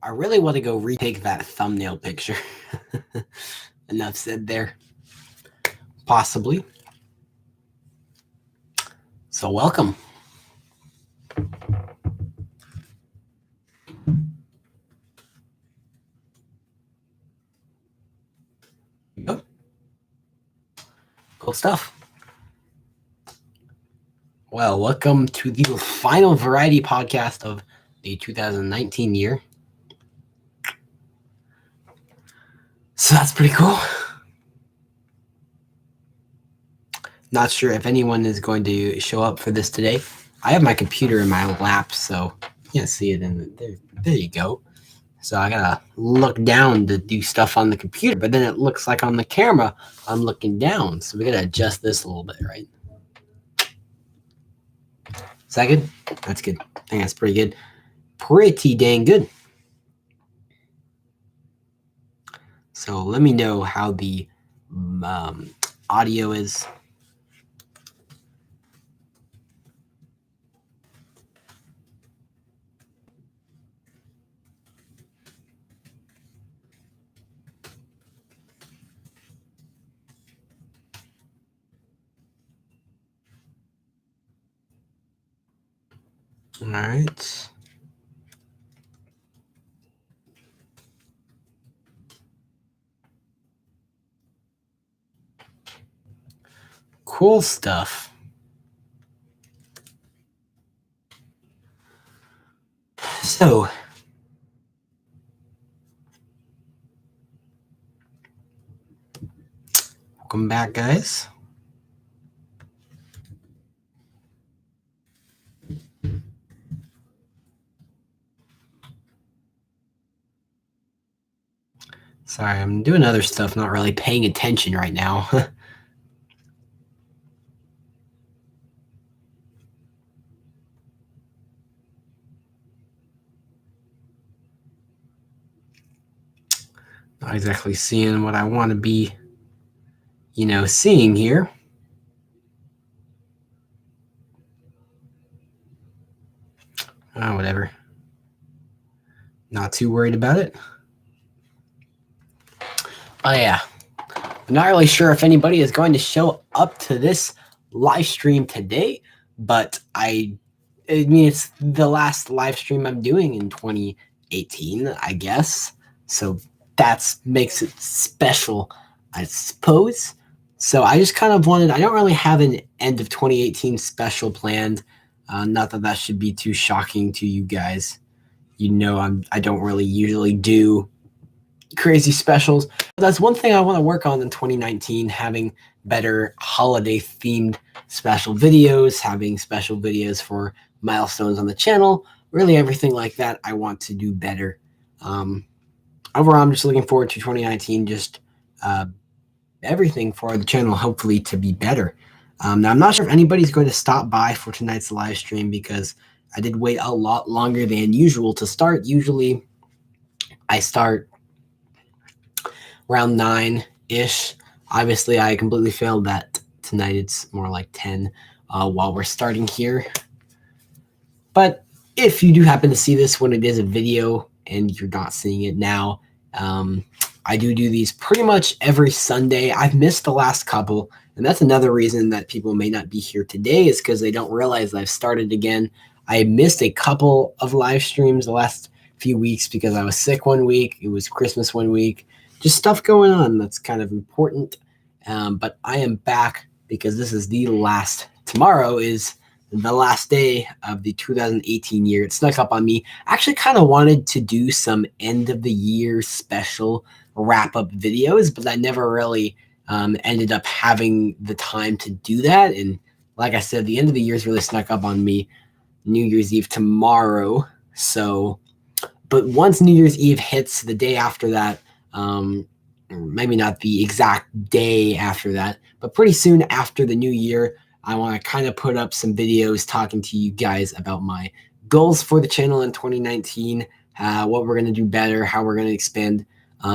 I really want to go retake that thumbnail picture. Enough said there. Possibly. So welcome. Oh. Cool stuff. Well, welcome to the final variety podcast of the 2019 year. So that's pretty cool. Not sure if anyone is going to show up for this today. I have my computer in my lap, so you can't see it in there. There you go. So I gotta look down to do stuff on the computer, but then it looks like on the camera I'm looking down. So we gotta adjust this a little bit, right? Is that good? That's good. I think that's pretty good. Pretty dang good. So let me know how the audio is. All right. Cool stuff. So welcome back, guys. Sorry, I'm doing other stuff, not really paying attention right now. Not exactly seeing what I want to be, seeing here. Whatever. Not too worried about it. Oh, yeah. I'm not really sure if anybody is going to show up to this live stream today, but I mean, it's the last live stream I'm doing in 2018, I guess. So that makes it special, I suppose. So I just kind of wanted, I don't really have an end of 2018 special planned. Not that should be too shocking to you guys. I don't really usually do crazy specials. But that's one thing I want to work on in 2019, having better holiday themed special videos, having special videos for milestones on the channel, really everything like that. I want to do better. Overall, I'm just looking forward to 2019, just everything for the channel, hopefully to be better. Now, I'm not sure if anybody's going to stop by for tonight's live stream because I did wait a lot longer than usual to start. Usually I start around 9-ish. Obviously, I completely failed that tonight. It's more like 10 while we're starting here. But if you do happen to see this when it is a video and you're not seeing it now, I do these pretty much every Sunday. I've missed the last couple, and that's another reason that people may not be here today is because they don't realize I've started again. I missed a couple of live streams the last few weeks because I was sick one week. It was Christmas one week. Just stuff going on that's kind of important. But I am back because this is the last. Tomorrow is the last day of the 2018 year. It snuck up on me. I actually kind of wanted to do some end of the year special wrap-up videos, but I never really ended up having the time to do that. And like I said, the end of the year's really snuck up on me. New Year's Eve tomorrow. So, but once New Year's Eve hits, the day after that, maybe not the exact day after that, but pretty soon after the new year, I want to kind of put up some videos talking to you guys about my goals for the channel in 2019, what we're going to do better, how we're going to expand,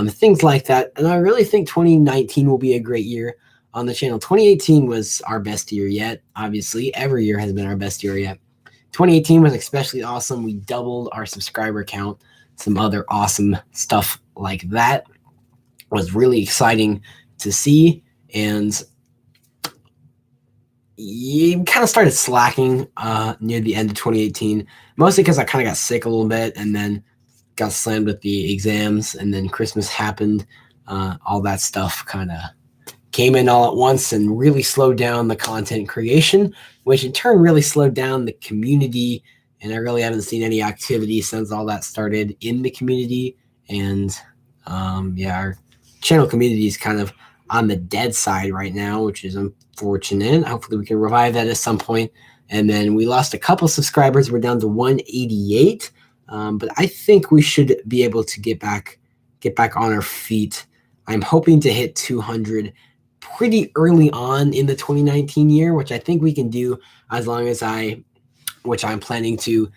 things like that. And I really think 2019 will be a great year on the channel. 2018 was our best year yet. Obviously, every year has been our best year yet. 2018 was especially awesome. We doubled our subscriber count. some other awesome stuff like that. It was really exciting to see, and you kind of started slacking near the end of 2018, mostly because I kind of got sick a little bit and then got slammed with the exams, and then Christmas happened. All that stuff kind of came in all at once and really slowed down the content creation, which in turn really slowed down the community. And I really haven't seen any activity since all that started in the community. And yeah, our channel community is kind of on the dead side right now, which is unfortunate. Hopefully we can revive that at some point. And then we lost a couple subscribers. We're down to 188. But I think we should be able to get back on our feet. I'm hoping to hit 200 pretty early on in the 2019 year, which I think we can do as long as which I'm planning to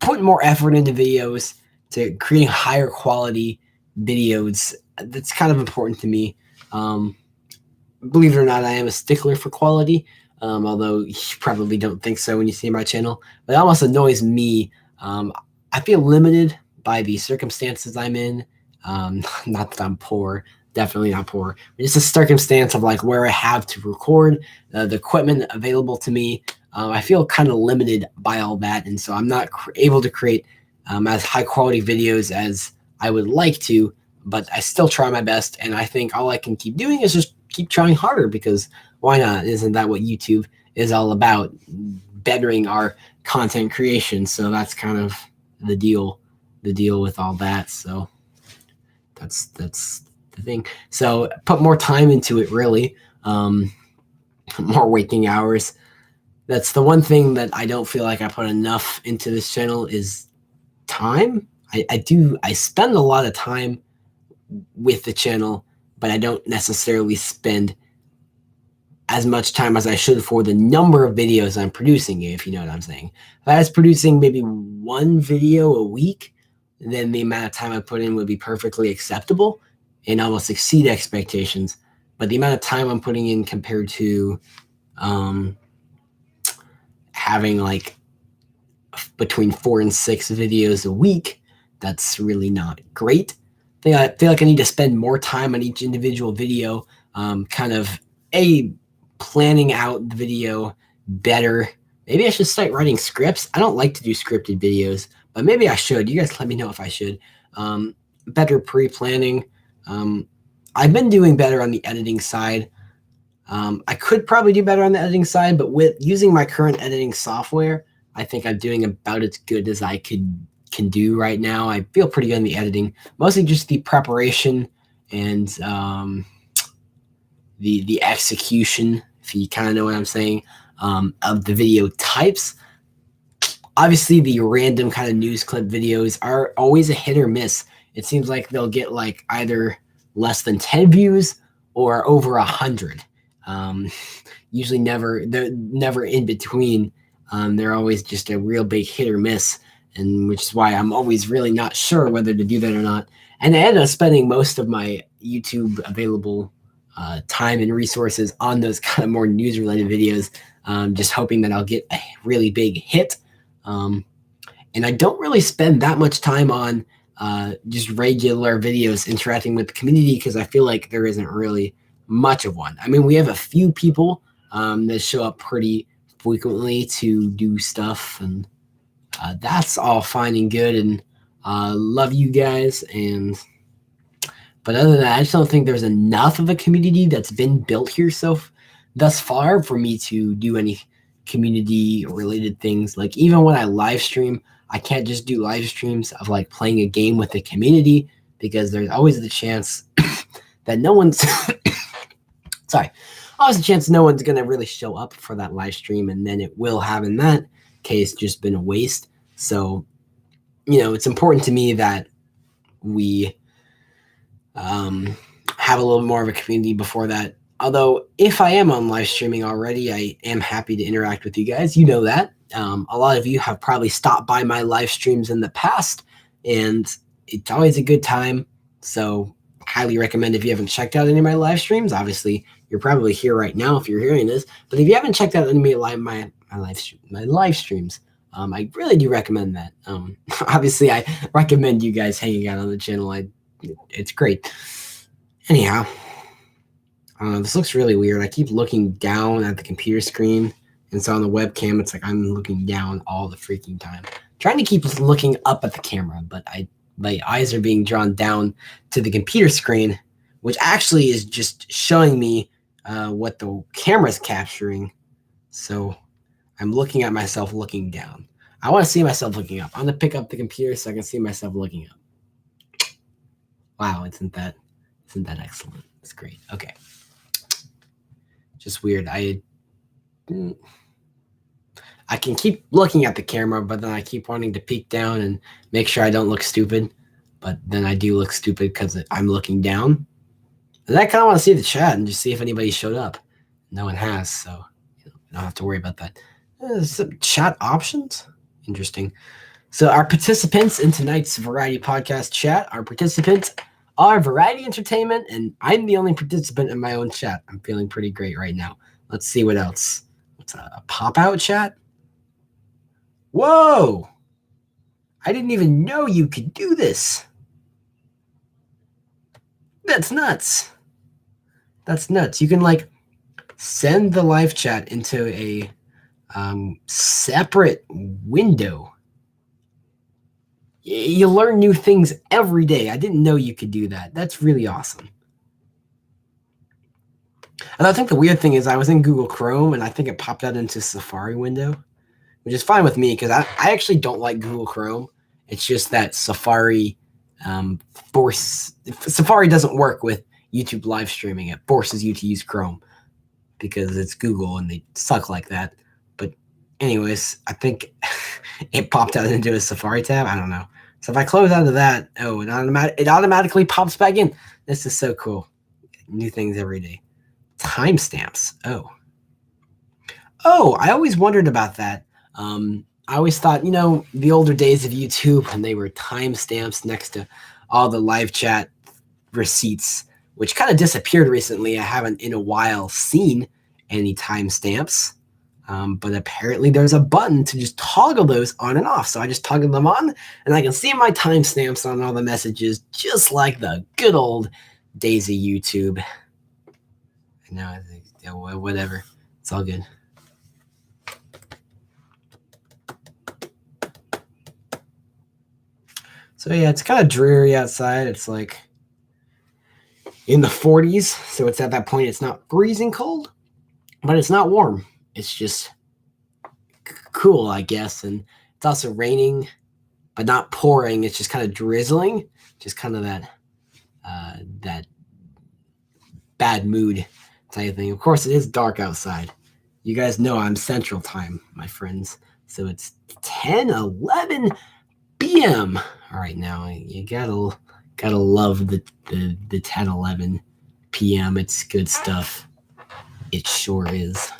put more effort into videos, to creating higher quality videos. That's kind of important to me. Believe it or not, I am a stickler for quality, although you probably don't think so when you see my channel. But it almost annoys me. I feel limited by the circumstances I'm in. Not that I'm poor, definitely not poor. It's a circumstance of like where I have to record, the equipment available to me. I feel kind of limited by all that, and so I'm not able to create as high quality videos as I would like to, but I still try my best, and I think all I can keep doing is just keep trying harder, because why not? Isn't that what YouTube is all about? Bettering our content creation. So that's kind of the deal with all that. So that's the thing. So put more time into it, really. More waking hours. That's the one thing that I don't feel like I put enough into this channel is time. I spend a lot of time with the channel, but I don't necessarily spend as much time as I should for the number of videos I'm producing, if you know what I'm saying. If I was producing maybe one video a week, then the amount of time I put in would be perfectly acceptable and almost exceed expectations. But the amount of time I'm putting in compared to having like between 4 and 6 videos a week, that's really not great. I feel like I need to spend more time on each individual video, kind of planning out the video better. Maybe I should start writing scripts. I don't like to do scripted videos, but maybe I should. You guys let me know if I should. Better pre-planning. I've been doing better on the editing side. I could probably do better on the editing side, but with using my current editing software, I think I'm doing about as good as I can do right now. I feel pretty good in the editing, mostly just the preparation and the execution, if you kind of know what I'm saying, of the video types. Obviously, the random kind of news clip videos are always a hit or miss. It seems like they'll get like either less than 10 views or over 100. Usually they're never in between. They're always just a real big hit or miss, and which is why I'm always really not sure whether to do that or not. And I ended up spending most of my YouTube available time and resources on those kind of more news related videos, just hoping that I'll get a really big hit. And I don't really spend that much time on just regular videos interacting with the community, because I feel like there isn't really much of one. I mean, we have a few people that show up pretty frequently to do stuff, and that's all fine and good, and love you guys. But other than that, I just don't think there's enough of a community that's been built here thus far for me to do any community related things. Like even when I live stream, I can't just do live streams of like playing a game with the community, because there's always the chance that no one's always a chance no one's gonna really show up for that live stream, and then it will have in that case just been a waste. So, it's important to me that we have a little more of a community before that. Although if I am on live streaming already, I am happy to interact with you guys. You know that. A lot of you have probably stopped by my live streams in the past, and it's always a good time. So highly recommend if you haven't checked out any of my live streams. Obviously, you're probably here right now if you're hearing this. But if you haven't checked out any of my live streams, I really do recommend that. Obviously, I recommend you guys hanging out on the channel. It's great. Anyhow, this looks really weird. I keep looking down at the computer screen, and so on the webcam, it's like I'm looking down all the freaking time. Trying to keep looking up at the camera, but my eyes are being drawn down to the computer screen, which actually is just showing me what the camera's capturing. So I'm looking at myself looking down. I want to see myself looking up. I'm going to pick up the computer so I can see myself looking up. Wow, isn't that excellent? It's great. Okay. Just weird. I can keep looking at the camera, but then I keep wanting to peek down and make sure I don't look stupid. But then I do look stupid because I'm looking down. And I kind of want to see the chat and just see if anybody showed up. No one has, so I don't have to worry about that. Some chat options? Interesting. So our participants in tonight's Variety Podcast chat, our participants are Variety Entertainment, and I'm the only participant in my own chat. I'm feeling pretty great right now. Let's see what else. What's a pop-out chat? Whoa! I didn't even know you could do this. That's nuts. That's nuts. You can like send the live chat into a separate window. You learn new things every day. I didn't know you could do that. That's really awesome. And I think the weird thing is I was in Google Chrome and I think it popped out into Safari window, which is fine with me because I actually don't like Google Chrome. It's just that Safari Safari doesn't work with YouTube live streaming. It forces you to use Chrome because it's Google and they suck like that. But anyways, I think it popped out into a Safari tab. I don't know. So if I close out of that, oh, it automatically pops back in. This is so cool. New things every day. Timestamps. Oh, I always wondered about that. I always thought, the older days of YouTube, and they were timestamps next to all the live chat receipts, which kind of disappeared recently. I haven't in a while seen any timestamps. But apparently there's a button to just toggle those on and off. So I just toggle them on and I can see my timestamps on all the messages, just like the good old days of YouTube. No, whatever. It's all good. So yeah, it's kind of dreary outside. It's like in the 40s. So it's at that point, it's not freezing cold, but it's not warm. It's just cool, I guess. And it's also raining, but not pouring. It's just kind of drizzling, just kind of that bad mood type thing. Of course, it is dark outside. You guys know I'm Central Time, my friends. So it's 10:11 p.m. All right, now you gotta love the 10:11 p.m. It's good stuff. It sure is.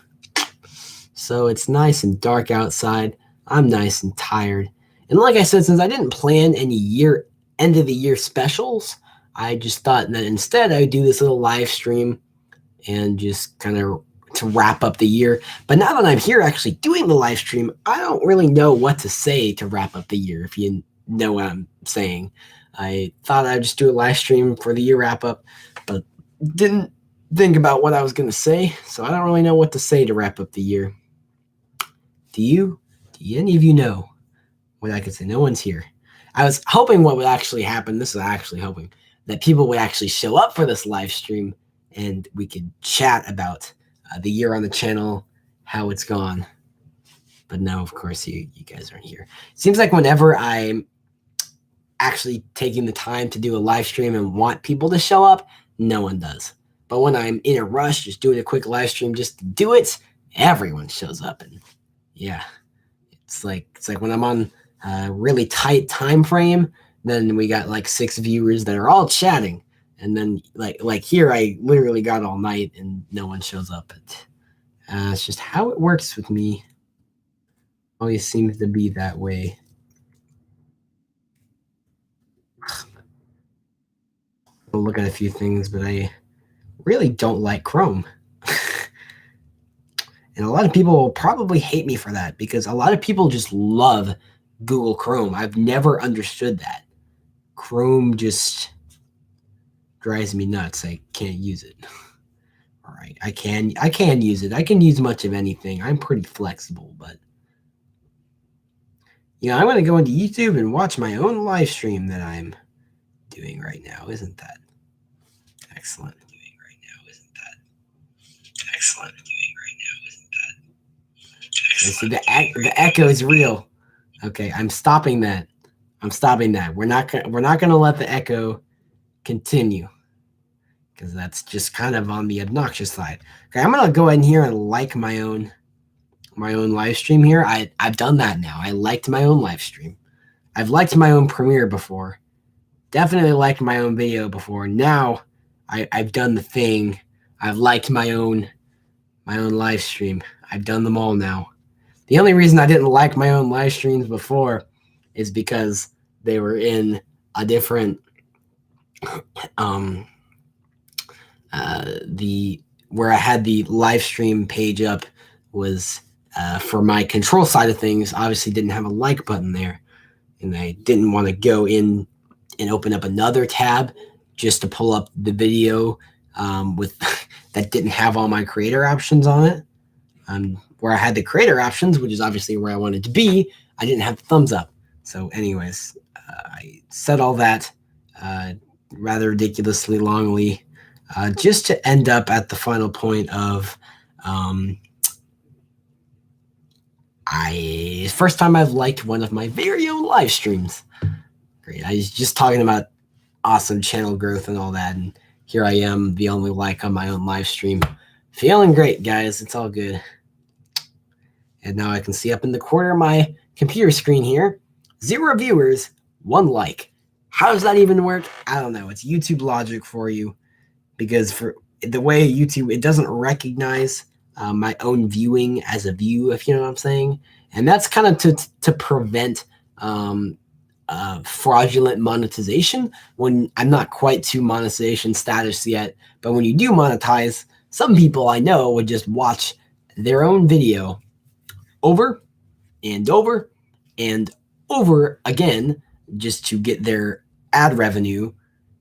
So it's nice and dark outside. I'm nice and tired. And like I said, since I didn't plan any end of the year specials, I just thought that instead I would do this little live stream and just kind of to wrap up the year. But now that I'm here actually doing the live stream, I don't really know what to say to wrap up the year, if you know what I'm saying. I thought I'd just do a live stream for the year wrap up, but didn't think about what I was going to say. So I don't really know what to say to wrap up the year. Do any of you know what I could say? No one's here. I was hoping what would actually happen. This is actually hoping that people would actually show up for this live stream and we could chat about the year on the channel, how it's gone. But no, of course, you guys aren't here. It seems like whenever I'm actually taking the time to do a live stream and want people to show up, no one does. But when I'm in a rush, just doing a quick live stream just to do it, everyone shows up. And yeah, it's like when I'm on a really tight time frame, then we got like 6 viewers that are all chatting. And then like here, I literally got all night and no one shows up. It's just how it works with me. Always seems to be that way. I'll look at a few things, but I really don't like Chrome. And a lot of people will probably hate me for that because a lot of people just love Google Chrome. I've never understood that. Chrome just drives me nuts. I can't use it. All right, I can use it. I can use much of anything. I'm pretty flexible, but I'm going to go into YouTube and watch my own live stream that I'm doing right now. Isn't that excellent? Excellent. See, the echo is real. Okay, I'm stopping that. We're not gonna let the echo continue because that's just kind of on the obnoxious side. Okay, I'm gonna go in here and like my own live stream here. I've done that now. I liked my own live stream. I've liked my own Premiere before. Definitely liked my own video before. Now I've done the thing. I've liked my own live stream. I've done them all now. The only reason I didn't like my own live streams before is because they were in a different where I had the live stream page up was for my control side of things. Obviously didn't have a like button there, and I didn't want to go in and open up another tab just to pull up the video with that didn't have all my creator options on it. Where I had the creator options, which is obviously where I wanted to be, I didn't have the thumbs up. So anyways, I said all that rather ridiculously longly just to end up at the final point of first time I've liked one of my very own live streams. Great. I was just talking about awesome channel growth and all that, and here I am, the only like on my own live stream. Feeling great, guys. It's all good. And now I can see up in the corner of my computer screen here, 0 viewers, 1 like. How does that even work? I don't know. It's YouTube logic for you, because for the way YouTube, it doesn't recognize my own viewing as a view, if you know what I'm saying. And that's kind of to prevent fraudulent monetization when I'm not quite to monetization status yet. But when you do monetize, some people I know would just watch their own video over and over and over again just to get their ad revenue,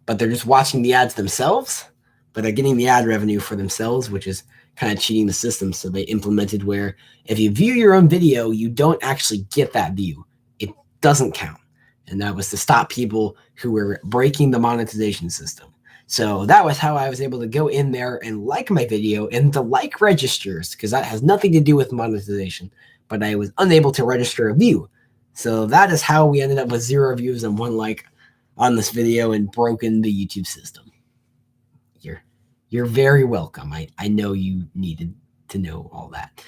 but they're just watching the ads themselves, but they're getting the ad revenue for themselves, which is kind of cheating the system. So they implemented where if you view your own video, you don't actually get that view. It doesn't count. And that was to stop people who were breaking the monetization system. So that was how I was able to go in there and like my video in the like registers, because that has nothing to do with monetization, but I was unable to register a view. So that is how we ended up with 0 views and 1 like on this video and broken the YouTube system. You're very welcome. I know you needed to know all that.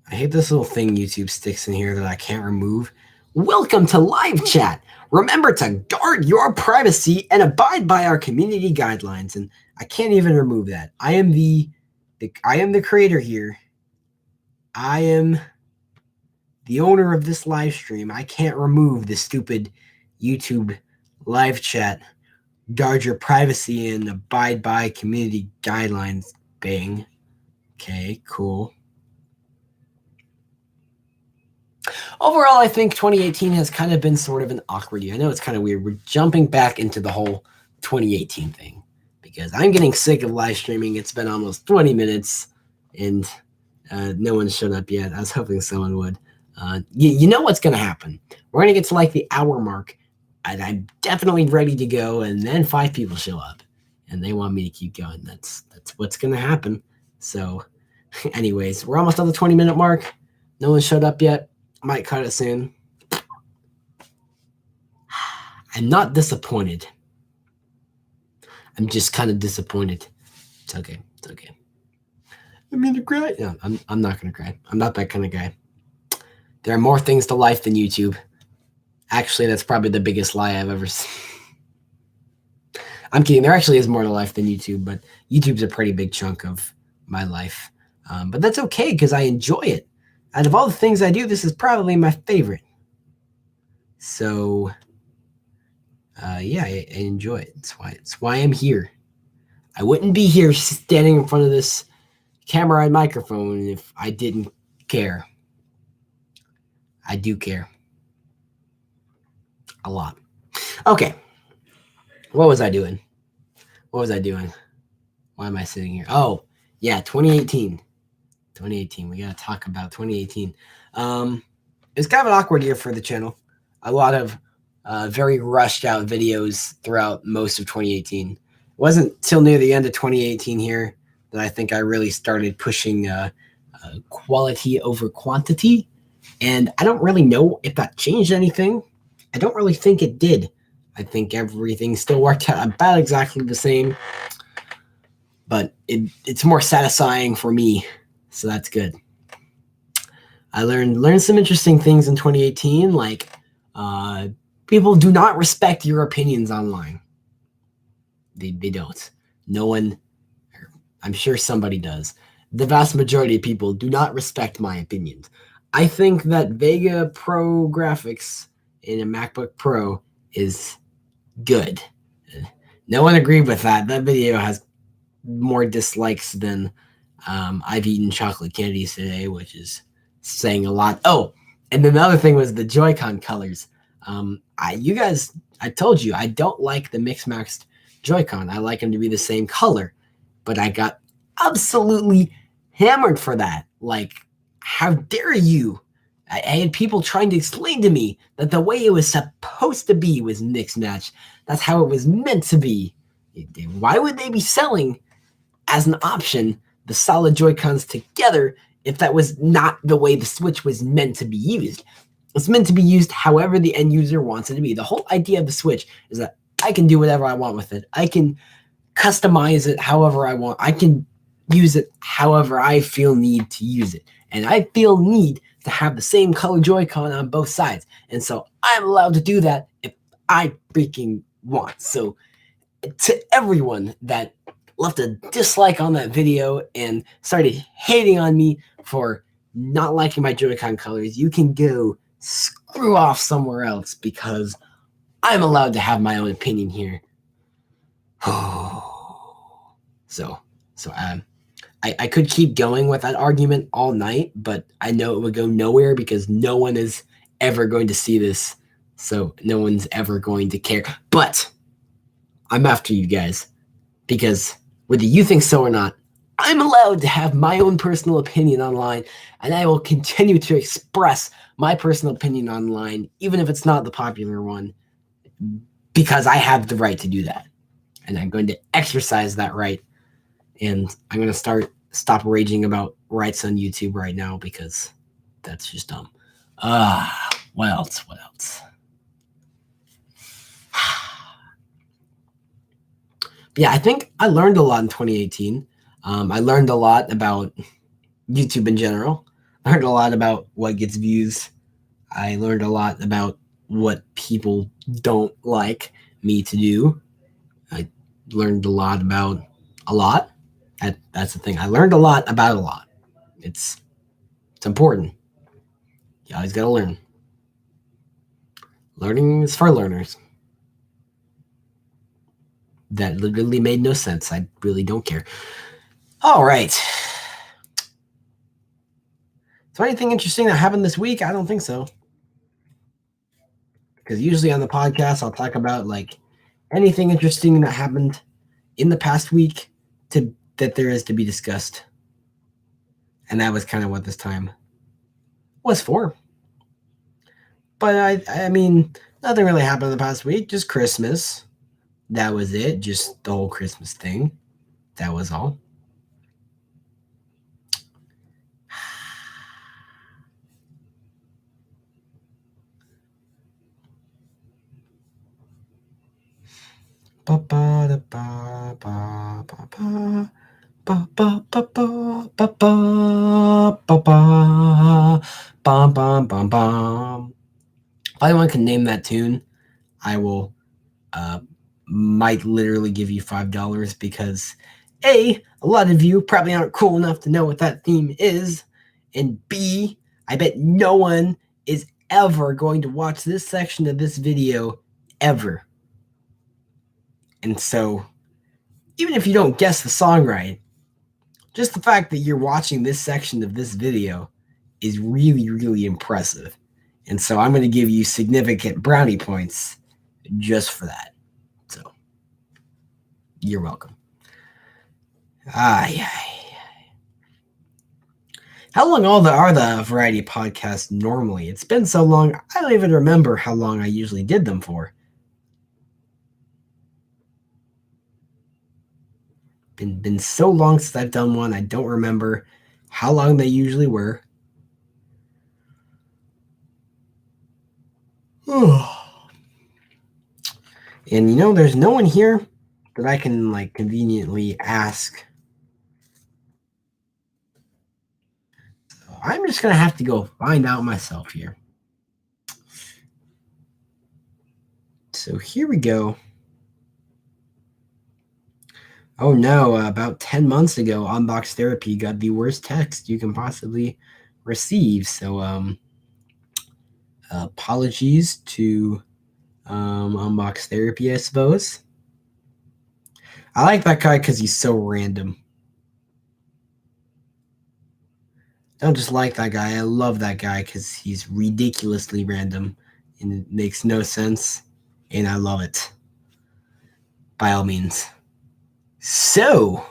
I hate this little thing YouTube sticks in here that I can't remove. Welcome to live chat. Remember to guard your privacy and abide by our community guidelines. And I can't even remove that. I am the creator here. I am the owner of this live stream. I can't remove the stupid YouTube live chat. Guard your privacy and abide by community guidelines. Bang. Okay, cool. Overall, I think 2018 has kind of been sort of an awkward year. I know it's kind of weird. We're jumping back into the whole 2018 thing because I'm getting sick of live streaming. It's been almost 20 minutes and no one's shown up yet. I was hoping someone would. You know what's going to happen. We're going to get to like the hour mark and I'm definitely ready to go. And then 5 people show up and they want me to keep going. That's what's going to happen. So anyways, we're almost at the 20-minute mark. No one showed up yet. Might cut it soon. I'm not disappointed. I'm just kind of disappointed. It's okay. It's okay. I'm gonna cry. No, I'm not gonna cry. I'm not that kind of guy. There are more things to life than YouTube. Actually, that's probably the biggest lie I've ever seen. I'm kidding. There actually is more to life than YouTube, but YouTube's a pretty big chunk of my life. But that's okay because I enjoy it. Out of all the things I do, this is probably my favorite. So, yeah, I enjoy it. It's why I'm here. I wouldn't be here standing in front of this camera and microphone if I didn't care. I do care. A lot. Okay. What was I doing? Why am I sitting here? Oh, yeah, 2018. 2018. We got to talk about 2018. It's kind of an awkward year for the channel. A lot of very rushed out videos throughout most of 2018. It wasn't till near the end of 2018 here that I think I really started pushing quality over quantity. And I don't really know if that changed anything. I don't really think it did. I think everything still worked out about exactly the same. But it's more satisfying for me. So that's good. I learned some interesting things in 2018, like people do not respect your opinions online. They don't. No one, I'm sure somebody does. The vast majority of people do not respect my opinions. I think that Vega Pro graphics in a MacBook Pro is good. No one agreed with that. That video has more dislikes than I've eaten chocolate candies today, which is saying a lot. Oh, and then the other thing was the Joy-Con colors. I told you I don't like the mixed matched Joy-Con. I like them to be the same color, but I got absolutely hammered for that. Like, how dare you? I had people trying to explain to me that the way it was supposed to be was mixed match. That's how it was meant to be. Why would they be selling as an option the solid Joy-Cons together if that was not the way the Switch was meant to be used? It's meant to be used however the end user wants it to be. The whole idea of the Switch is that I can do whatever I want with it. I can customize it however I want. I can use it however I feel need to use it. And I feel need to have the same color Joy-Con on both sides. And so I'm allowed to do that if I freaking want. So to everyone that left a dislike on that video and started hating on me for not liking my Joy-Con colors, you can go screw off somewhere else because I'm allowed to have my own opinion here. I could keep going with that argument all night, but I know it would go nowhere because no one is ever going to see this. So no one's ever going to care. But I'm after you guys because whether you think so or not, I'm allowed to have my own personal opinion online, and I will continue to express my personal opinion online, even if it's not the popular one, because I have the right to do that. And I'm going to exercise that right. And I'm going to stop raging about rights on YouTube right now because that's just dumb. What else? Yeah, I think I learned a lot in 2018. I learned a lot about YouTube in general. I learned a lot about what gets views. I learned a lot about what people don't like me to do. I learned a lot about a lot. That's the thing. I learned a lot about a lot. It's important. You always got to learn. Learning is for learners. That literally made no sense. I really don't care. All right. So anything interesting that happened this week? I don't think so. Because usually on the podcast, I'll talk about like anything interesting that happened in the past week that there is to be discussed. And that was kind of what this time was for. But I mean, nothing really happened in the past week. Just Christmas. That was it. Just the whole Christmas thing. That was all. If anyone can name that tune, I will might literally give you $5 because A, a lot of you probably aren't cool enough to know what that theme is, and B, I bet no one is ever going to watch this section of this video ever. And so even if you don't guess the song right, just the fact that you're watching this section of this video is really, really impressive. And so I'm going to give you significant brownie points just for that. So you're welcome. How long are the variety podcasts normally? It's been so long, I don't even remember how long I usually did them for. Been so long since I've done one, I don't remember how long they usually were. And there's no one here that I can like conveniently ask. So I'm just gonna have to go find out myself here. So here we go. Oh no, about 10 months ago, Unbox Therapy got the worst text you can possibly receive. So apologies to Unbox Therapy, I suppose. I like that guy because he's so random. I don't just like that guy, I love that guy because he's ridiculously random and it makes no sense, and I love it. By all means. So,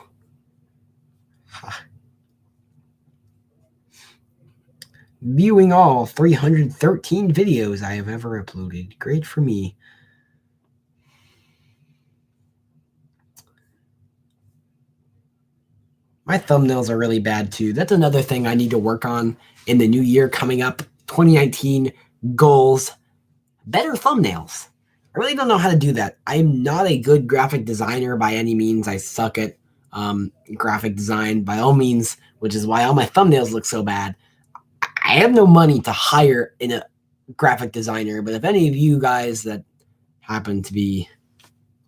viewing all 313 videos I have ever uploaded. Great for me. My thumbnails are really bad too. That's another thing I need to work on in the new year coming up. 2019 goals. Better thumbnails. I really don't know how to do that. I'm not a good graphic designer by any means. I suck at graphic design by all means, which is why all my thumbnails look so bad. I have no money to hire a graphic designer, but if any of you guys that happen to be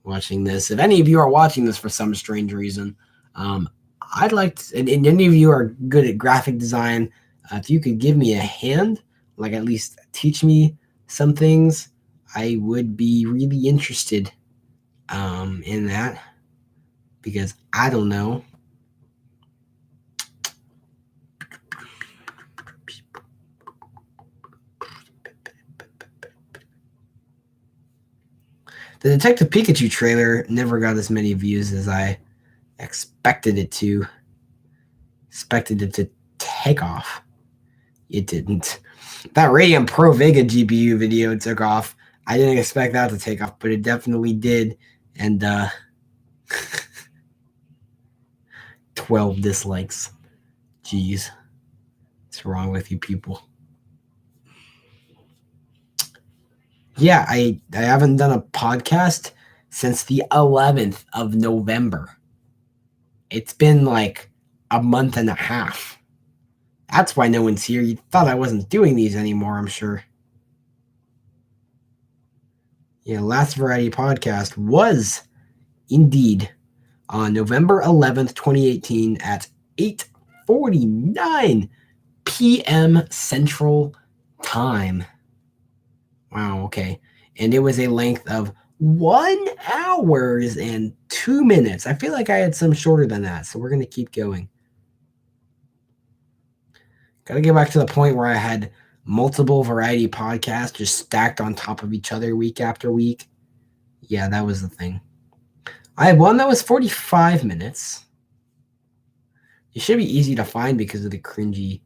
watching this, if any of you are watching this for some strange reason, I'd like to, and any of you are good at graphic design, if you could give me a hand, like at least teach me some things, I would be really interested in that, because I don't know. The Detective Pikachu trailer never got as many views as I expected it to. Expected it to take off. It didn't. That Radeon Pro Vega GPU video took off. I didn't expect that to take off, but it definitely did. And 12 dislikes. Jeez. What's wrong with you people? Yeah, I haven't done a podcast since the 11th of November. It's been like a month and a half. That's why no one's here. You thought I wasn't doing these anymore, I'm sure. Yeah, last variety podcast was indeed on November 11th, 2018 at 8:49 p.m. Central Time. Wow, okay. And it was a length of 1 hour and 2 minutes. I feel like I had some shorter than that, so we're going to keep going. Got to get back to the point where I had multiple variety podcasts just stacked on top of each other week after week. Yeah, that was the thing. I had one that was 45 minutes. It should be easy to find because of the cringy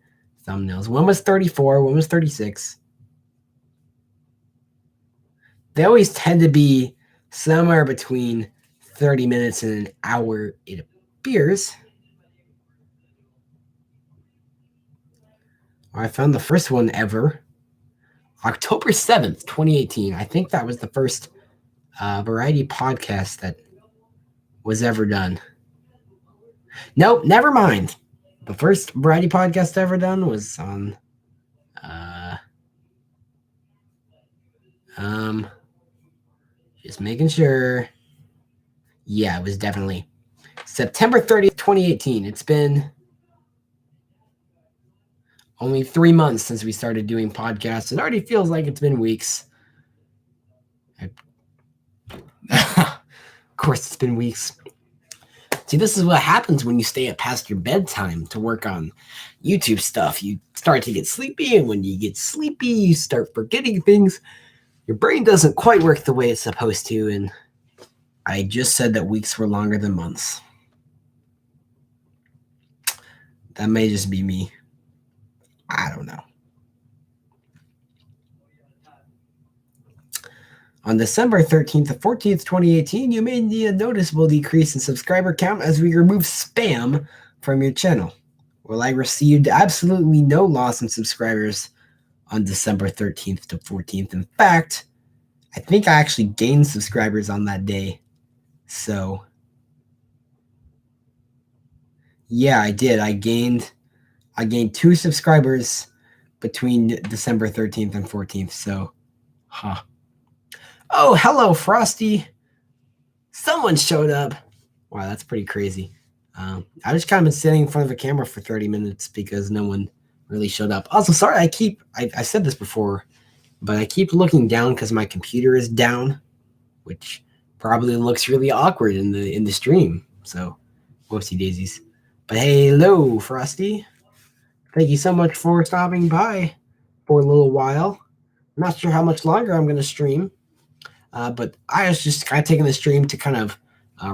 thumbnails. One was 34, one was 36. They always tend to be somewhere between 30 minutes and an hour, it appears. I found the first one ever. October 7th, 2018. I think that was the first variety podcast that was ever done. Nope, never mind. The first variety podcast ever done was on just making sure. Yeah, it was definitely September 30th, 2018. It's been only 3 months since we started doing podcasts. It already feels like it's been weeks. Of course, it's been weeks. See, this is what happens when you stay up past your bedtime to work on YouTube stuff. You start to get sleepy, and when you get sleepy, you start forgetting things. Your brain doesn't quite work the way it's supposed to, and I just said that weeks were longer than months. That may just be me. I don't know. On December 13th to 14th, 2018, you may see a noticeable decrease in subscriber count as we remove spam from your channel. Well, I received absolutely no loss in subscribers on December 13th to 14th. In fact, I think I actually gained subscribers on that day. So, yeah, I did. I gained 2 subscribers between December 13th and 14th. So, Oh, hello, Frosty. Someone showed up. Wow, that's pretty crazy. I just kind of been sitting in front of a camera for 30 minutes because no one really showed up. Also, sorry, I said this before, but I keep looking down because my computer is down, which probably looks really awkward in the stream. So, whoopsie daisies. But hey, hello, Frosty. Thank you so much for stopping by for a little while. I'm not sure how much longer I'm going to stream. But I was just kind of taking the stream to kind of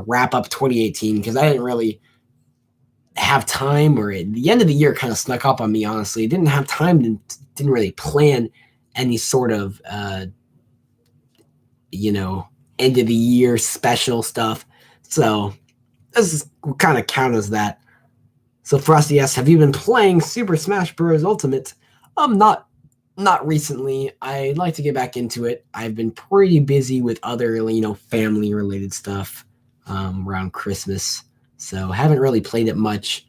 wrap up 2018 because I didn't really have time, or the end of the year kind of snuck up on me, honestly. Didn't have time, didn't really plan any sort of, end of the year special stuff. So this will kind of count as that. So Frosty asks, have you been playing Super Smash Bros. Ultimate? Not recently. I'd like to get back into it. I've been pretty busy with other, family related stuff around Christmas. So haven't really played it much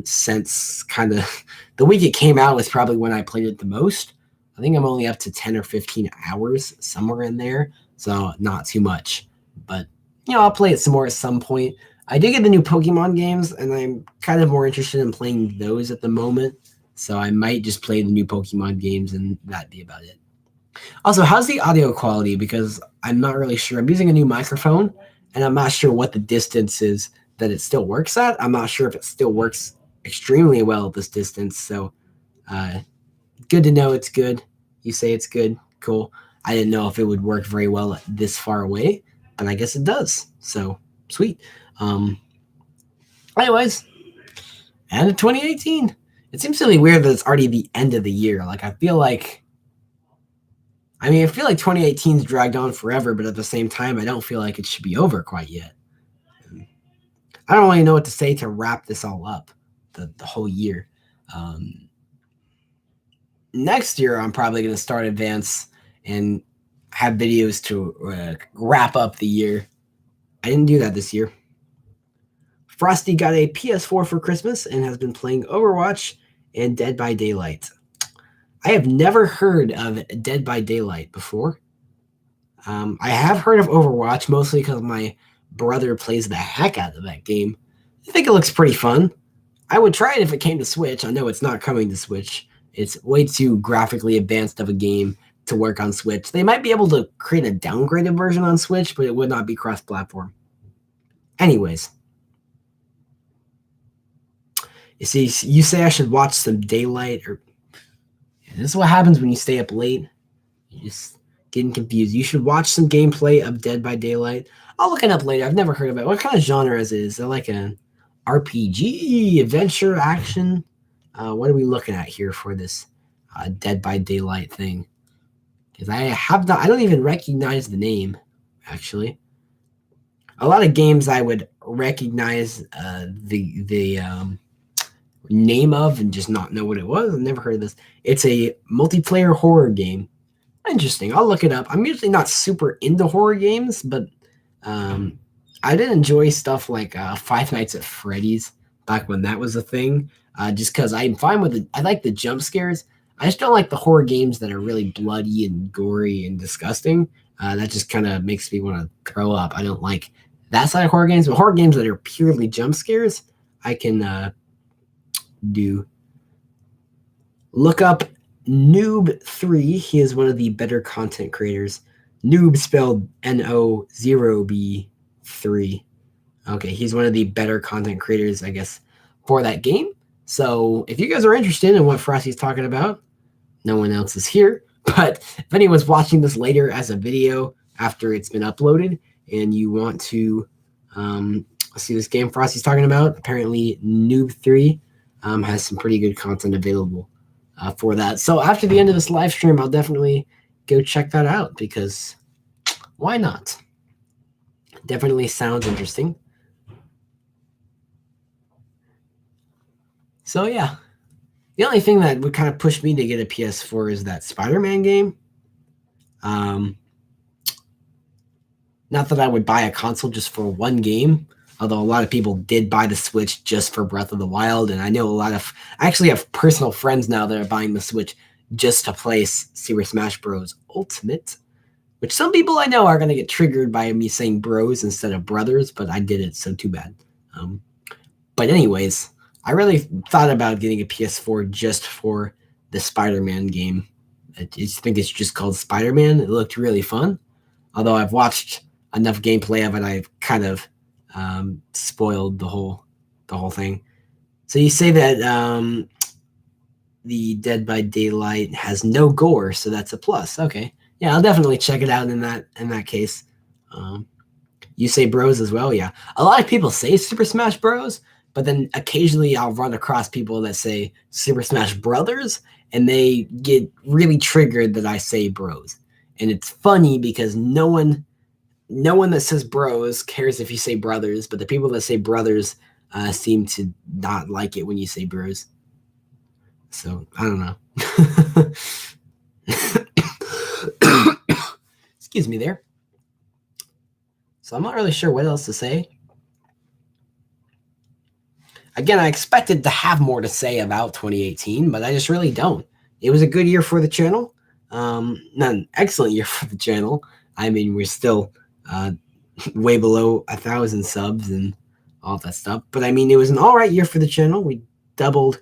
since kind of the week it came out was probably when I played it the most. I think I'm only up to 10 or 15 hours, somewhere in there. So not too much. But, I'll play it some more at some point. I did get the new Pokemon games, and I'm kind of more interested in playing those at the moment. So I might just play the new Pokemon games, and that'd be about it. Also, how's the audio quality? Because I'm not really sure. I'm using a new microphone, and I'm not sure what the distance is that it still works at. I'm not sure if it still works extremely well at this distance. So good to know it's good. You say it's good. Cool. I didn't know if it would work very well this far away, but I guess it does. So sweet. Anyways, end of 2018. It seems really weird that it's already the end of the year. I feel like 2018's dragged on forever, but at the same time, I don't feel like it should be over quite yet. I don't really know what to say to wrap this all up, the whole year. Next year, I'm probably going to start Advance and have videos to wrap up the year. I didn't do that this year. Frosty got a PS4 for Christmas and has been playing Overwatch and Dead by Daylight. I have never heard of Dead by Daylight before. I have heard of Overwatch, mostly because my brother plays the heck out of that game. I think it looks pretty fun. I would try it if it came to Switch. I know it's not coming to Switch. It's way too graphically advanced of a game to work on Switch. They might be able to create a downgraded version on Switch, but it would not be cross-platform. Anyways. You say I should watch some Daylight, this is what happens when you stay up late. You're just getting confused. You should watch some gameplay of Dead by Daylight. I'll look it up later. I've never heard of it. What kind of genre is it? Is it like an RPG, adventure, action? What are we looking at here for this Dead by Daylight thing? Because I don't even recognize the name, actually. A lot of games I would recognize the name of and just not know what it was. I've never heard of this. It's a multiplayer horror game. Interesting. I'll look it up. I'm usually not super into horror games, but I did enjoy stuff like Five Nights at Freddy's back when that was a thing. Just because I'm fine with it. I like the jump scares. I just don't like the horror games that are really bloody and gory and disgusting. That just kind of makes me want to throw up. I don't like that side of horror games, but horror games that are purely jump scares, I can do. Look up Noob3. He is one of the better content creators. Noob spelled N-O-0-B-3. Okay, he's one of the better content creators, I guess, for that game. So if you guys are interested in what Frosty's talking about, no one else is here. But if anyone's watching this later as a video after it's been uploaded and you want to see this game Frosty's talking about, apparently Noob3 has some pretty good content available for that. So after the end of this live stream, I'll definitely go check that out because why not? Definitely sounds interesting. So yeah, the only thing that would kind of push me to get a PS4 is that Spider-Man game. Not that I would buy a console just for one game, although a lot of people did buy the Switch just for Breath of the Wild, and I know I actually have personal friends now that are buying the Switch just to play Super Smash Bros. Ultimate, which some people I know are going to get triggered by me saying bros instead of brothers, but I did it, so too bad. But anyways, I really thought about getting a PS4 just for the Spider-Man game. I just think it's just called Spider-Man. It looked really fun, although I've watched enough gameplay of it, I've kind of spoiled the whole thing. So you say that the Dead by Daylight has no gore, so that's a plus. Okay, yeah, I'll definitely check it out in that case. You say bros as well, yeah. A lot of people say Super Smash Bros, but then occasionally I'll run across people that say Super Smash Brothers, and they get really triggered that I say bros. And it's funny because no one that says bros cares if you say brothers, but the people that say brothers seem to not like it when you say bros. So I don't know. Excuse me there. So I'm not really sure what else to say. Again, I expected to have more to say about 2018, but I just really don't. It was a good year for the channel. Not an excellent year for the channel. I mean, we're still way below 1,000 subs and all that stuff. But I mean, it was an all right year for the channel. We doubled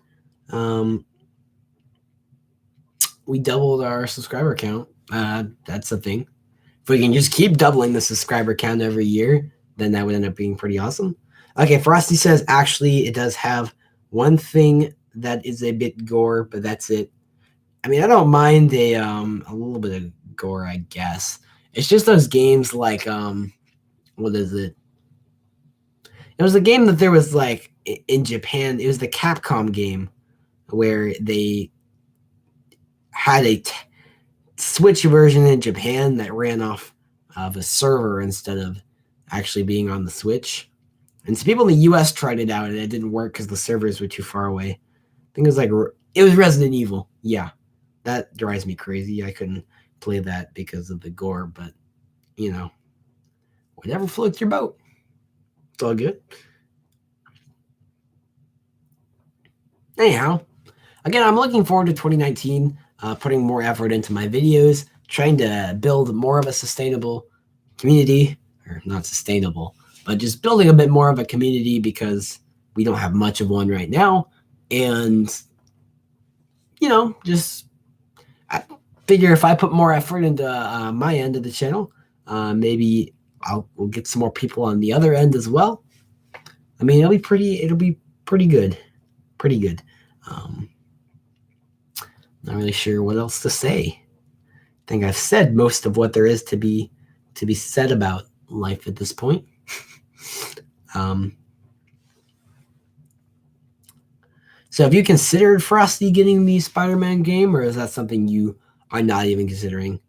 our subscriber count. That's a thing. If we can just keep doubling the subscriber count every year, then that would end up being pretty awesome. Okay, Frosty says, actually, it does have one thing that is a bit gore, but that's it. I mean, I don't mind a little bit of gore, I guess. It's just those games like, what is it? It was a game that there was like in Japan. It was the Capcom game where they had a Switch version in Japan that ran off of a server instead of actually being on the Switch. And some people in the US tried it out and it didn't work because the servers were too far away. I think it was Resident Evil. Yeah, that drives me crazy. I couldn't play that because of the gore, but you know, whatever floats your boat. It's all good. Anyhow, again, I'm looking forward to 2019, putting more effort into my videos, trying to build more of a sustainable community, or not sustainable, but just building a bit more of a community because we don't have much of one right now. And, you know, just I figure if I put more effort into my end of the channel, maybe we'll get some more people on the other end as well. I mean, it'll be pretty good. Pretty good. Not really sure what else to say. I think I've said most of what there is to be said about life at this point. So have you considered Frosty getting the Spider-Man game, or is that something you are not even considering?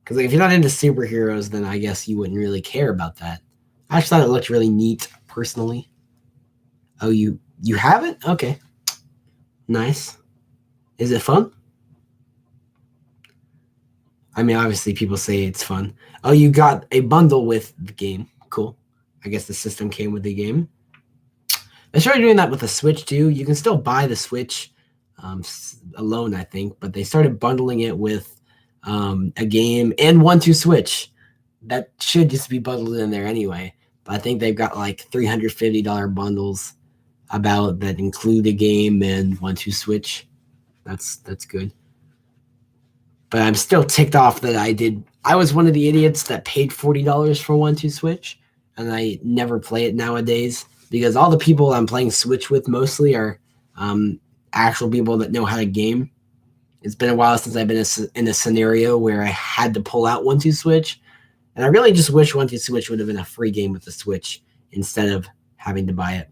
Because like, if you're not into superheroes, then I guess you wouldn't really care about that. I just thought it looked really neat, personally. Oh, you have it? Okay. Nice. Is it fun? I mean, obviously people say it's fun. Oh, you got a bundle with the game. Cool. I guess the system came with the game. I started doing that with the Switch too. You can still buy the Switch alone, I think, but they started bundling it with a game and 1-2 Switch. That should just be bundled in there anyway. But I think they've got like $350 bundles that include a game and 1-2 Switch. That's good. But I'm still ticked off that I was one of the idiots that paid $40 for 1-2 Switch and I never play it nowadays because all the people I'm playing Switch with mostly are actual people that know how to game. It's been a while since I've been in a scenario where I had to pull out 1-2-Switch, and I really just wish 1-2-Switch would have been a free game with the Switch instead of having to buy it.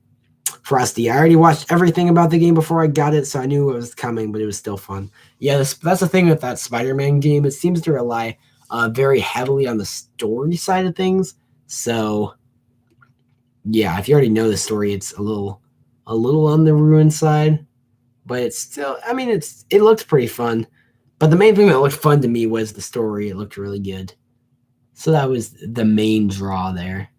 Frosty, I already watched everything about the game before I got it, so I knew it was coming, but it was still fun. Yeah, that's the thing with that Spider-Man game. It seems to rely very heavily on the story side of things. So, yeah, if you already know the story, it's a little on the ruined side. But it's still, I mean, it looked pretty fun. But the main thing that looked fun to me was the story. It looked really good. So that was the main draw there.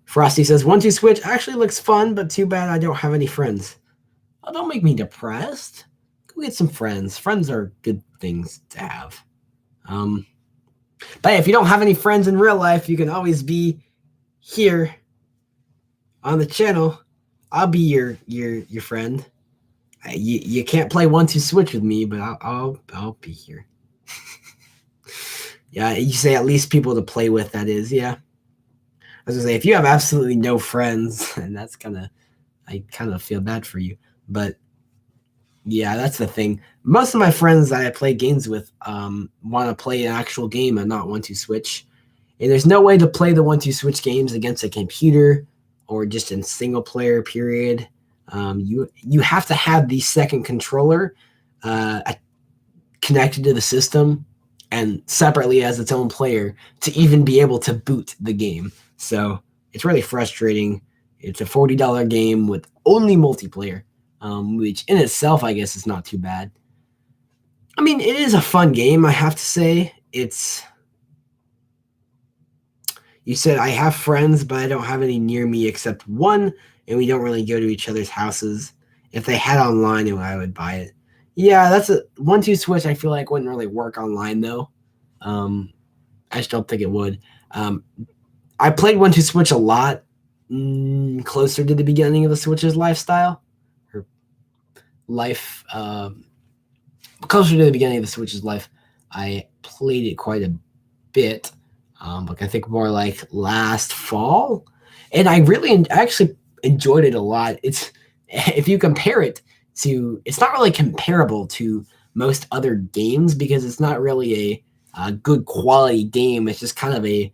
Frosty says 1-2-Switch actually looks fun, but too bad I don't have any friends. Oh, don't make me depressed. Go get some friends. Friends are good things to have. But if you don't have any friends in real life, you can always be here on the channel. I'll be your friend. You can't play 1-2-Switch with me, but I'll be here. Yeah, you say at least people to play with. That is, yeah. I was gonna say if you have absolutely no friends, and that's I kind of feel bad for you. But yeah, that's the thing. Most of my friends that I play games with want to play an actual game and not 1-2-Switch. And there's no way to play the 1-2-Switch games against a computer or just in single player period. You have to have the second controller connected to the system and separately as its own player to even be able to boot the game. So it's really frustrating. It's a $40 game with only multiplayer, which in itself, I guess, is not too bad. I mean, it is a fun game, I have to say. You said I have friends, but I don't have any near me except one, and we don't really go to each other's houses. If they had online, I would buy it. Yeah, that's a 1-2-Switch. I feel like wouldn't really work online though. I just don't think it would. I played 1-2-Switch a lot closer to the beginning of the Switch's lifestyle or life. Closer to the beginning of the Switch's life, I played it quite a bit. Like I think more like last fall, and I really actually enjoyed it a lot. It's if you compare it to, it's not really comparable to most other games because it's not really a good quality game. It's just kind of a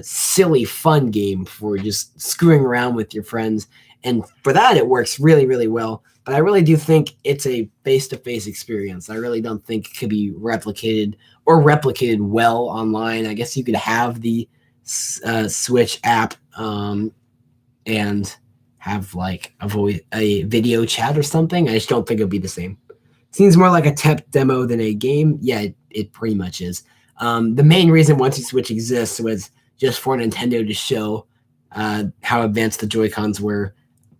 silly, fun game for just screwing around with your friends, and for that it works really, really well. But I really do think it's a face-to-face experience. I really don't think it could be replicated well online. I guess you could have the Switch app and have like a video chat or something. I just don't think it'll be the same. Seems more like a tech demo than a game. Yeah, it pretty much is. The main reason 1-2-Switch exists was just for Nintendo to show how advanced the Joy-Cons were.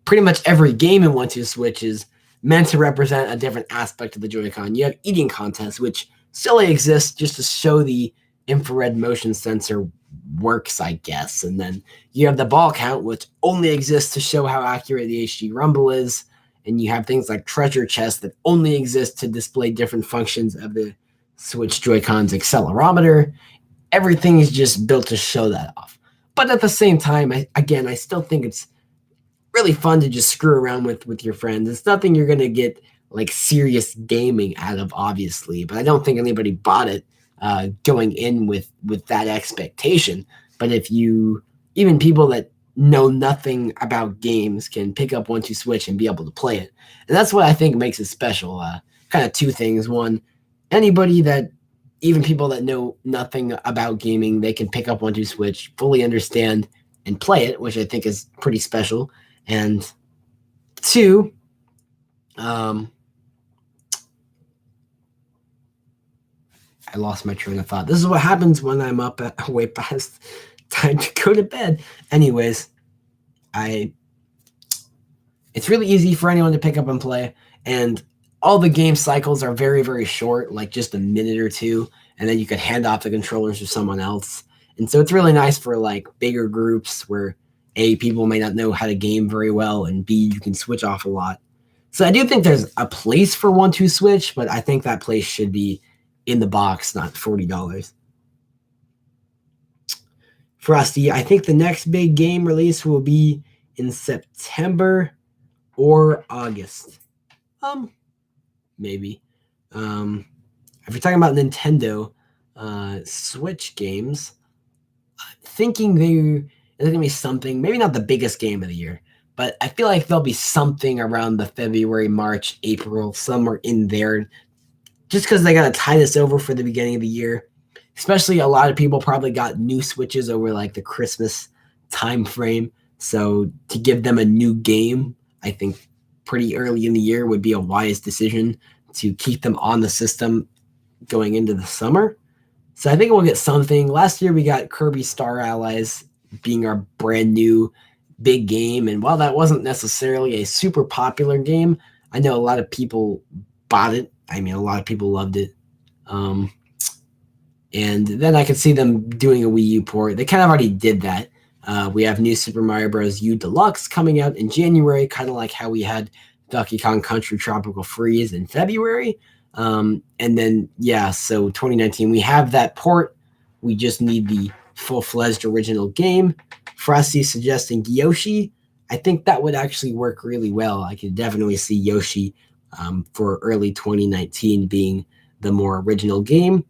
Pretty much every game in 1-2-Switch is meant to represent a different aspect of the Joy-Con. You have eating contests, which still exists just to show the infrared motion sensor works, I guess. And then you have the ball count, which only exists to show how accurate the HD Rumble is. And you have things like treasure chests that only exist to display different functions of the Switch Joy-Con's accelerometer. Everything is just built to show that off. But at the same time, I still think it's really fun to just screw around with your friends. It's nothing you're going to get like serious gaming out of, obviously, but I don't think anybody bought it going in with that expectation. But if even people that know nothing about games can pick up 1-2-Switch and be able to play it. And that's what I think makes it special. Kind of two things. One, even people that know nothing about gaming, they can pick up 1-2-Switch, fully understand and play it, which I think is pretty special. And two, I lost my train of thought. This is what happens when I'm up way past time to go to bed. Anyways, it's really easy for anyone to pick up and play, and all the game cycles are very, very short, like just a minute or two, and then you could hand off the controllers to someone else. And so it's really nice for like bigger groups where A, people may not know how to game very well, and B, you can switch off a lot. So I do think there's a place for 1-2-Switch, but I think that place should be in the box, not $40. Frosty, I think the next big game release will be in September or August. Maybe. If you're talking about Nintendo Switch games, I'm thinking there's going to be something, maybe not the biggest game of the year, but I feel like there'll be something around the February, March, April, somewhere in there, just because they got to tie this over for the beginning of the year. Especially a lot of people probably got new Switches over like the Christmas time frame. So to give them a new game, I think pretty early in the year would be a wise decision to keep them on the system going into the summer. So I think we'll get something. Last year we got Kirby Star Allies being our brand new big game. And while that wasn't necessarily a super popular game, I know a lot of people bought it. I mean, a lot of people loved it. And then I could see them doing a Wii U port. They kind of already did that. We have New Super Mario Bros. U Deluxe coming out in January, kind of like how we had Donkey Kong Country Tropical Freeze in February. And then, so 2019, we have that port. We just need the full-fledged original game. Frosty suggesting Yoshi. I think that would actually work really well. I could definitely see Yoshi for early 2019 being the more original game.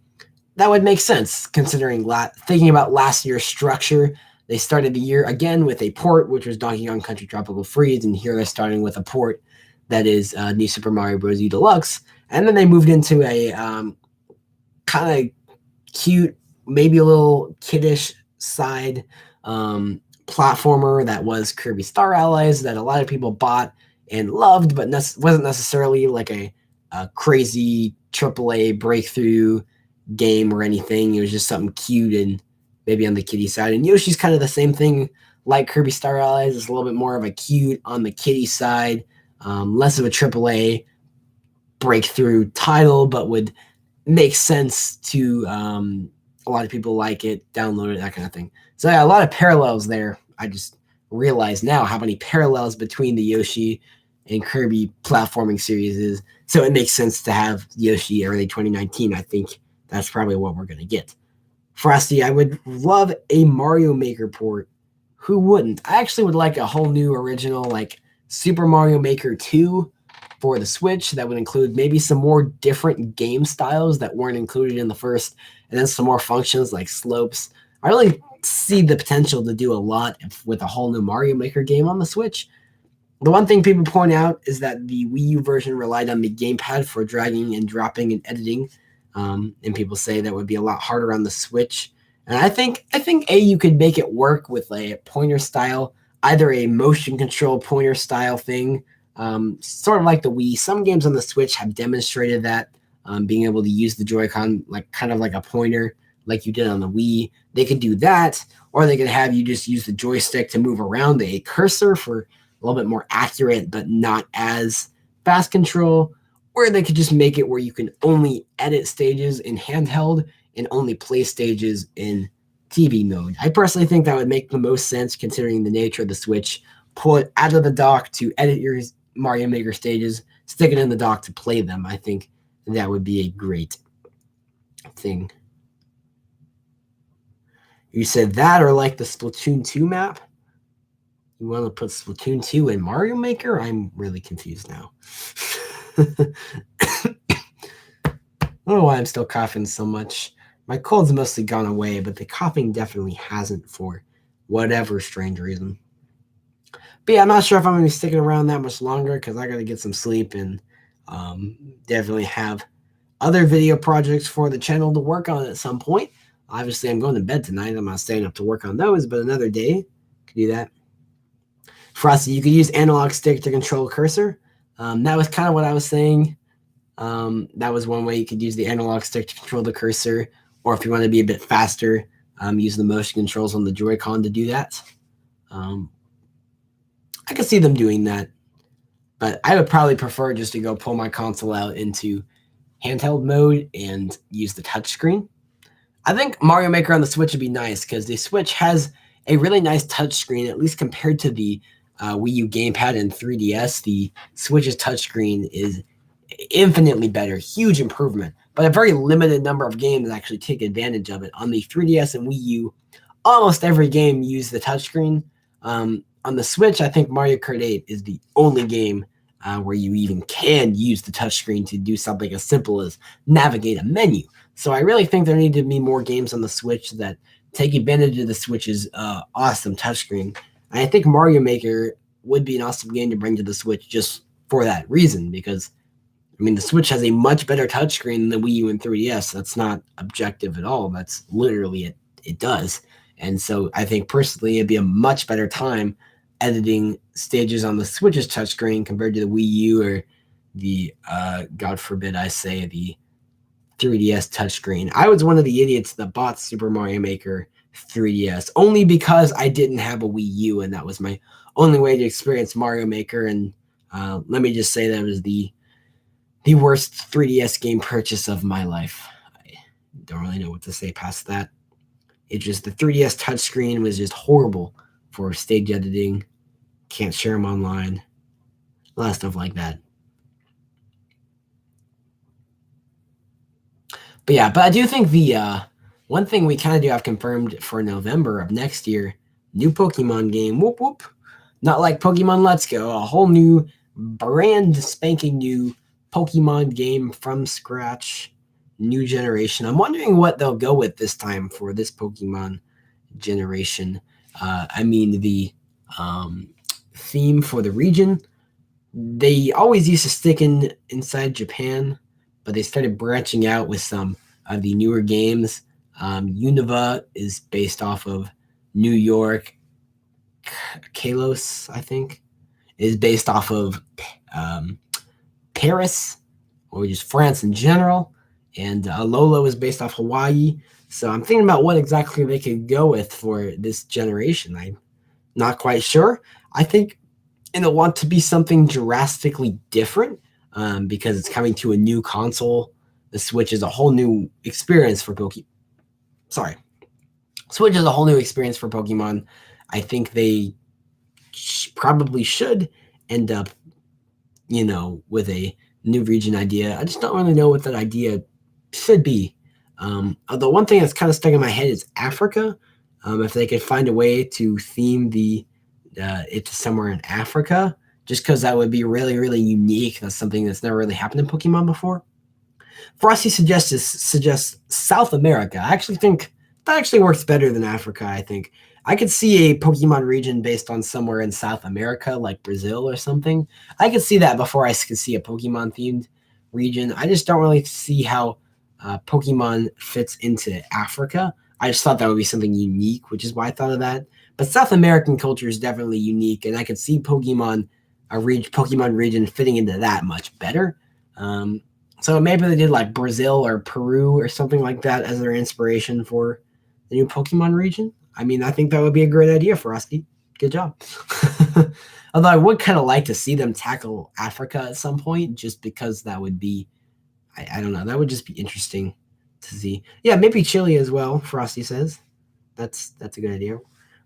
That would make sense considering thinking about last year's structure. They started the year again with a port, which was Donkey Kong Country Tropical Freeze, and here they're starting with a port that is New Super Mario Bros. U Deluxe. And then they moved into a kind of cute, maybe a little kiddish side platformer that was Kirby Star Allies that a lot of people bought and loved, but wasn't necessarily like a crazy AAA breakthrough game or anything. It was just something cute and maybe on the kiddie side. And Yoshi's kind of the same thing like Kirby Star Allies. It's a little bit more of a cute on the kiddie side, less of a AAA breakthrough title, but would make sense to a lot of people like it, download it, that kind of thing. So a lot of parallels there. I just realize now how many parallels between the Yoshi and Kirby platforming series is. So it makes sense to have Yoshi early 2019. I think that's probably what we're going to get. Frosty, I would love a Mario Maker port. Who wouldn't? I actually would like a whole new original, like Super Mario Maker 2 for the Switch that would include maybe some more different game styles that weren't included in the first, and then some more functions like slopes. I really see the potential to do a lot with a whole new Mario Maker game on the Switch. The one thing people point out is that the Wii U version relied on the gamepad for dragging and dropping and editing. And people say that would be a lot harder on the Switch. And I think you could make it work with a pointer style, either a motion control pointer style thing, sort of like the Wii. Some games on the Switch have demonstrated that, being able to use the Joy-Con like kind of like a pointer, like you did on the Wii. They could do that, or they could have you just use the joystick to move around a cursor for a little bit more accurate, but not as fast control. Or they could just make it where you can only edit stages in handheld and only play stages in TV mode. I personally think that would make the most sense considering the nature of the Switch. Pull it out of the dock to edit your Mario Maker stages, stick it in the dock to play them. I think that would be a great thing. You said that or like the Splatoon 2 map? You want to put Splatoon 2 in Mario Maker? I'm really confused now. I don't know why I'm still coughing so much. My cold's mostly gone away, but the coughing definitely hasn't for whatever strange reason. But yeah, I'm not sure if I'm going to be sticking around that much longer because I got to get some sleep and definitely have other video projects for the channel to work on at some point. Obviously, I'm going to bed tonight. I'm not staying up to work on those, but another day, could do that. Frosty, you could use analog stick to control cursor. That was kind of what I was saying. That was one way you could use the analog stick to control the cursor, or if you want to be a bit faster, use the motion controls on the Joy-Con to do that. I could see them doing that, but I would probably prefer just to go pull my console out into handheld mode and use the touchscreen. I think Mario Maker on the Switch would be nice because the Switch has a really nice touchscreen, at least compared to the Wii U gamepad and 3DS. The Switch's touchscreen is infinitely better, huge improvement. but a very limited number of games actually take advantage of it. On the 3DS and Wii U, almost every game used the touchscreen. On the Switch, I think Mario Kart 8 is the only game where you even can use the touchscreen to do something as simple as navigate a menu. So I really think there need to be more games on the Switch that take advantage of the Switch's awesome touchscreen. And I think Mario Maker would be an awesome game to bring to the Switch just for that reason, because I mean the Switch has a much better touchscreen than the Wii U and 3DS. That's not objective at all. That's literally it does. And so I think personally it'd be a much better time editing stages on the Switch's touchscreen compared to the Wii U or the God forbid I say the 3DS touchscreen. I was one of the idiots that bought Super Mario Maker 3DS only because I didn't have a Wii U, and that was my only way to experience Mario Maker. And let me just say that was the worst 3DS game purchase of my life. I don't really know what to say past that. It just, the 3DS touchscreen was just horrible for stage editing. Can't share them online. A lot of stuff like that. But yeah, but I do think the one thing we kind of do have confirmed for November of next year, new Pokemon game. Whoop whoop. Not like Pokemon Let's Go, a whole new, brand spanking new Pokemon game from scratch, new generation. I'm wondering what they'll go with this time for this Pokemon generation. I mean, the theme for the region, they always used to stick inside Japan, but they started branching out with some of the newer games. Unova is based off of New York. Kalos, I think, is based off of Paris, or just France in general. And Alola is based off Hawaii. So I'm thinking about what exactly they could go with for this generation. I'm not quite sure. I think it'll want to be something drastically different because it's coming to a new console. The Switch is a whole new experience for Pokemon. Switch is a whole new experience for Pokemon. I think they probably should end up, with a new region idea. I just don't really know what that idea should be. Although one thing that's kind of stuck in my head is Africa. If they could find a way to theme it to somewhere in Africa, just because that would be really, really unique. That's something that's never really happened in Pokemon before. Frosty suggests South America. I actually think that actually works better than Africa, I think. I could see a Pokemon region based on somewhere in South America, like Brazil or something. I could see that before I could see a Pokemon-themed region. I just don't really see how Pokemon fits into Africa. I just thought that would be something unique, which is why I thought of that. But South American culture is definitely unique, and I could see Pokemon region fitting into that much better. So maybe they did like Brazil or Peru or something like that as their inspiration for the new Pokemon region. I mean, I think that would be a great idea for Rusty. Good job. Although I would kind of like to see them tackle Africa at some point, just because that would be, I don't know, that would just be interesting to see. Yeah, maybe Chile as well, Frosty says. That's a good idea.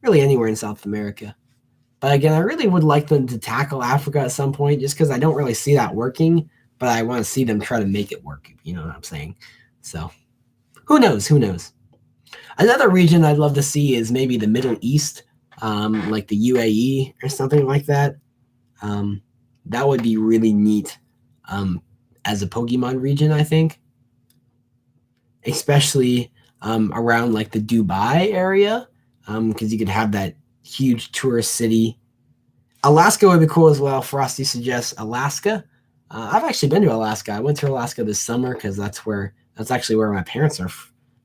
Really anywhere in South America. But again, I really would like them to tackle Africa at some point, just because I don't really see that working, but I want to see them try to make it work. You know what I'm saying? So who knows? Another region I'd love to see is maybe the Middle East, like the UAE or something like that. That would be really neat as a Pokemon region, I think. Especially around like the Dubai area, because you could have that huge tourist city. Alaska would be cool as well. Frosty suggests Alaska. I've actually been to Alaska. I went to Alaska this summer because that's actually where my parents are,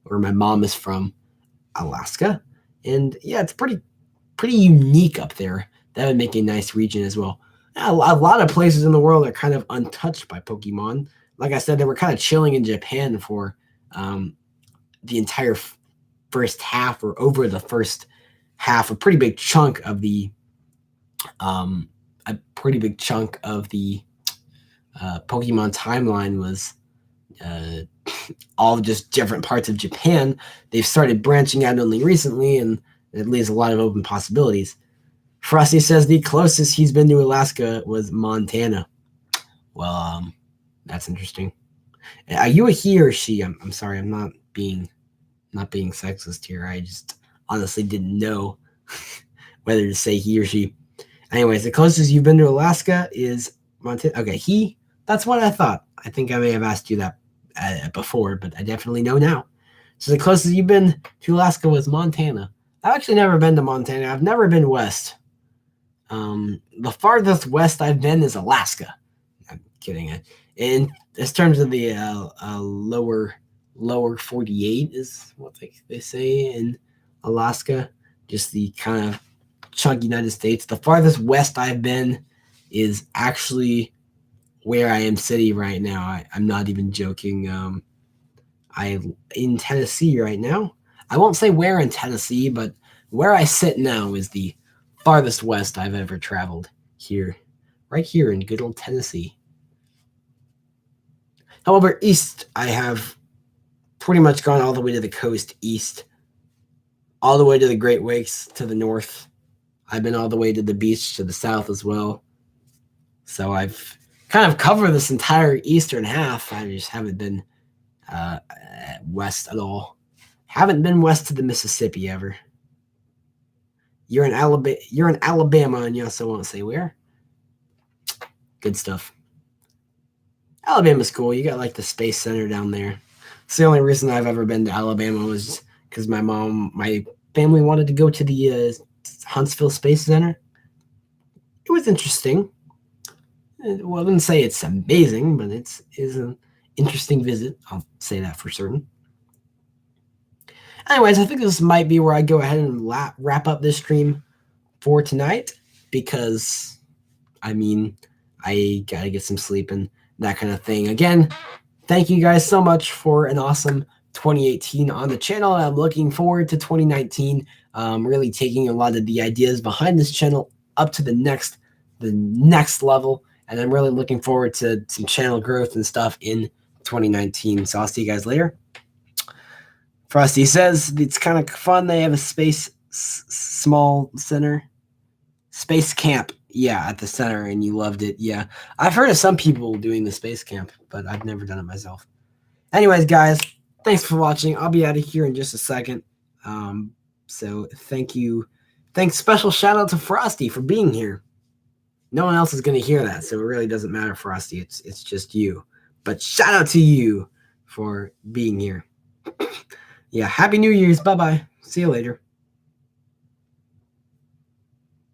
where my mom is from, Alaska. And yeah, it's pretty unique up there. That would make a nice region as well. A lot of places in the world are kind of untouched by Pokemon. Like I said, they were kind of chilling in Japan for the entire first half, or over the first half. A pretty big chunk of the Pokemon timeline was all just different parts of Japan. They've started branching out only recently, and it leaves a lot of open possibilities. Frosty says the closest he's been to Alaska was Montana. Well, that's interesting. Are you a he or she? I'm sorry, I'm not being sexist here. I just honestly didn't know whether to say he or she. Anyways, the closest you've been to Alaska is Montana. Okay, he. That's what I thought. I think I may have asked you that before, but I definitely know now. So the closest you've been to Alaska was Montana. I've actually never been to Montana. I've never been west. The farthest west I've been is Alaska. I'm kidding. In terms of the lower 48 is what they say in Alaska, just the kind of chunk United States. The farthest west I've been is actually where I am sitting right now. I'm not even joking. I'm in Tennessee right now. I won't say where in Tennessee, but where I sit now is the farthest west I've ever traveled here, right here in good old Tennessee. However, east, I have pretty much gone all the way to the coast east, all the way to the Great Lakes to the north. I've been all the way to the beach to the south as well. So I've kind of covered this entire eastern half. I just haven't been west at all. Haven't been west to the Mississippi ever. You're in Alabama, and you also won't say where. Good stuff. Alabama's cool. You got like the Space Center down there. It's the only reason I've ever been to Alabama was because my family wanted to go to the Huntsville Space Center. It was interesting. Well, I wouldn't say it's amazing, but it is an interesting visit. I'll say that for certain. Anyways, I think this might be where I go ahead and wrap up this stream for tonight because, I mean, I got to get some sleep and that kind of thing. Again, thank you guys so much for an awesome 2018 on the channel. I'm looking forward to 2019, really taking a lot of the ideas behind this channel up to the next level. And I'm really looking forward to some channel growth and stuff in 2019. So I'll see you guys later. Frosty says it's kind of fun. They have a small center, space camp. Yeah, at the center, and you loved it. Yeah, I've heard of some people doing the space camp, but I've never done it myself. Anyways, guys, thanks for watching. I'll be out of here in just a second. So thank you. Thanks. Special shout out to Frosty for being here. No one else is going to hear that, so it really doesn't matter, Frosty. It's just you. But shout out to you for being here. Yeah, Happy New Year's. Bye-bye. See you later.